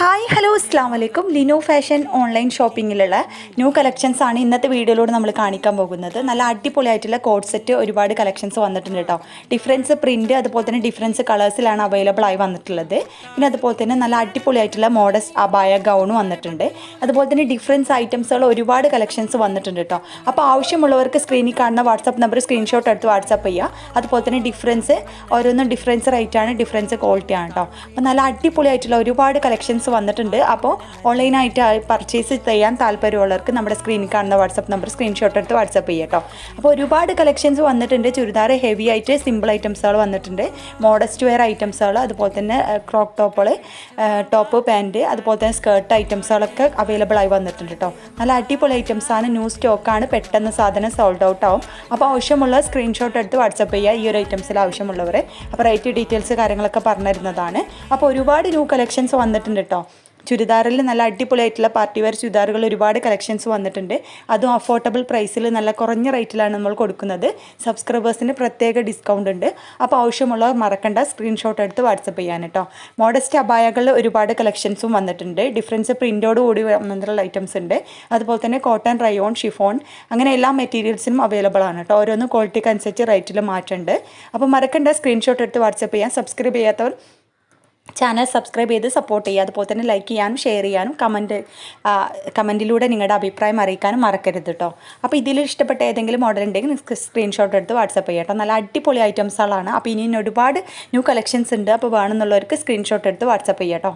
Hi hello അസ്സാം വലൈക്കും. Lino fashion online ഷോപ്പിങ്ങിലുള്ള ന്യൂ കളക്ഷൻസ് ആണ് ഇന്നത്തെ വീഡിയോയിലൂടെ നമ്മൾ കാണിക്കാൻ പോകുന്നത്. നല്ല അടിപൊളിയായിട്ടുള്ള കോഡ് സെറ്റ് ഒരുപാട് കളക്ഷൻസ് വന്നിട്ടുണ്ട് കേട്ടോ. ഡിഫറൻസ് പ്രിൻറ്റ് അതുപോലെ തന്നെ ഡിഫറൻസ് കളേഴ്സിലാണ് അവൈലബിൾ ആയി വന്നിട്ടുള്ളത്. പിന്നെ അതുപോലെ തന്നെ നല്ല അടിപൊളിയായിട്ടുള്ള മോഡസ് അബായ ഗൗൺ വന്നിട്ടുണ്ട്. അതുപോലെ തന്നെ ഡിഫറൻസ് ഐറ്റംസുകൾ ഒരുപാട് കളക്ഷൻസ് വന്നിട്ടുണ്ട് കേട്ടോ. അപ്പോൾ ആവശ്യമുള്ളവർക്ക് സ്ക്രീനിൽ കാണുന്ന വാട്സാപ്പ് നമ്പർ സ്ക്രീൻഷോട്ട് എടുത്ത് വാട്സാപ്പ് ചെയ്യുക. അതുപോലെ തന്നെ ഡിഫറൻസ് ഓരോന്നും ഡിഫറൻസ് റേറ്റാണ്, ഡിഫറൻസ് ക്വാളിറ്റിയാണ് കേട്ടോ. അപ്പോൾ നല്ല അടിപൊളിയായിട്ടുള്ള ഒരുപാട് കളക്ഷൻസ് വന്നിട്ടുണ്ട്. അപ്പോൾ ഓൺലൈനായിട്ട് പർച്ചേസ് ചെയ്യാൻ താല്പര്യമുള്ളവർക്ക് നമ്മുടെ സ്ക്രീനിൽ കാണുന്ന വാട്സപ്പ് നമ്പർ സ്ക്രീൻഷോട്ട് എടുത്ത് വാട്സപ്പ് ചെയ്യാം കേട്ടോ. അപ്പോൾ ഒരുപാട് കളക്ഷൻസ് വന്നിട്ടുണ്ട്. ചുരിദാർ ഹെവി ആയിട്ട് സിമ്പിൾ ഐറ്റംസുകൾ വന്നിട്ടുണ്ട്, മോഡസ്റ്റ് വെയർ ഐറ്റംസുകൾ, അതുപോലെ തന്നെ ക്രോക്ക് ടോപ്പുകൾ, ടോപ്പ് പാൻറ്റ്, അതുപോലെ തന്നെ സ്കേർട്ട് ഐറ്റംസുകളൊക്കെ അവൈലബിൾ ആയി വന്നിട്ടുണ്ട് കേട്ടോ. നല്ല അടിപൊളി ഐറ്റംസാണ്, ന്യൂ സ്റ്റോക്കാണ്, പെട്ടെന്ന് സാധനം സോൾഡ് ഔട്ട് ആവും. അപ്പോൾ ആവശ്യമുള്ള സ്ക്രീൻഷോട്ട് എടുത്ത് വാട്സപ്പ് ചെയ്യുക ഈ ഒരു ഐറ്റംസിൽ ആവശ്യമുള്ളവർ. അപ്പോൾ റേറ്റ് ഡീറ്റെയിൽസ് കാര്യങ്ങളൊക്കെ പറഞ്ഞിരുന്നതാണ്. അപ്പോൾ ഒരുപാട് ന്യൂ കളക്ഷൻസ് വന്നിട്ടുണ്ട് കേട്ടോ. ചുരിദാറിൽ നല്ല അടിപൊളിയായിട്ടുള്ള പാർട്ടി വെയർ ചുരിദാറുകൾ ഒരുപാട് കളക്ഷൻസ് വന്നിട്ടുണ്ട്. അതും അഫോർഡബിൾ പ്രൈസിൽ നല്ല കുറഞ്ഞ റേറ്റിലാണ് നമ്മൾ കൊടുക്കുന്നത്. സബ്സ്ക്രൈബേഴ്സിന് പ്രത്യേക ഡിസ്കൗണ്ട് ഉണ്ട്. അപ്പോൾ ആവശ്യമുള്ളവർ മറക്കണ്ട, സ്ക്രീൻഷോട്ട് എടുത്ത് വാട്സപ്പ് ചെയ്യാൻ കേട്ടോ. മോഡസ്റ്റ് അബായകളിൽ ഒരുപാട് കളക്ഷൻസും വന്നിട്ടുണ്ട്. ഡിഫറൻസ് പ്രിൻറ്റോട് കൂടി വന്നിട്ടുള്ള ഐറ്റംസ് ഉണ്ട്. അതുപോലെ തന്നെ കോട്ടൺ, റയോൺ, ഷിഫോൺ, അങ്ങനെ എല്ലാ മെറ്റീരിയൽസിനും അവൈലബിൾ ആണ് കേട്ടോ. ഓരോന്നും ക്വാളിറ്റിക്ക് അനുസരിച്ച് റേറ്റിൽ മാറ്റുന്നുണ്ട്. അപ്പോൾ മറക്കണ്ട, സ്ക്രീൻഷോട്ട് എടുത്ത് വാട്സപ്പ് ചെയ്യാൻ. സബ്സ്ക്രൈബ് ചെയ്യാത്തവർ ചാനൽ സബ്സ്ക്രൈബ് ചെയ്ത് സപ്പോർട്ട് ചെയ്യുക. അതുപോലെ തന്നെ ലൈക്ക് ചെയ്യാനും ഷെയർ ചെയ്യാനും കമൻറ്റിലൂടെ നിങ്ങളുടെ അഭിപ്രായം അറിയിക്കാനും മറക്കരുത് കേട്ടോ. അപ്പോൾ ഇതിൽ ഇഷ്ടപ്പെട്ട ഏതെങ്കിലും മോഡൽ ഉണ്ടെങ്കിൽ സ്ക്രീൻഷോട്ട് എടുത്ത് വാട്സപ്പ് ചെയ്യാം കേട്ടോ. നല്ല അടിപൊളി ഐറ്റംസുകളാണ്. അപ്പോൾ ഇനി ഒരുപാട് ന്യൂ കളക്ഷൻസ് ഉണ്ട്. അപ്പോൾ വേണമെന്നുള്ളവർക്ക് സ്ക്രീൻഷോട്ട് എടുത്ത് വാട്സപ്പ് ചെയ്യാം കേട്ടോ.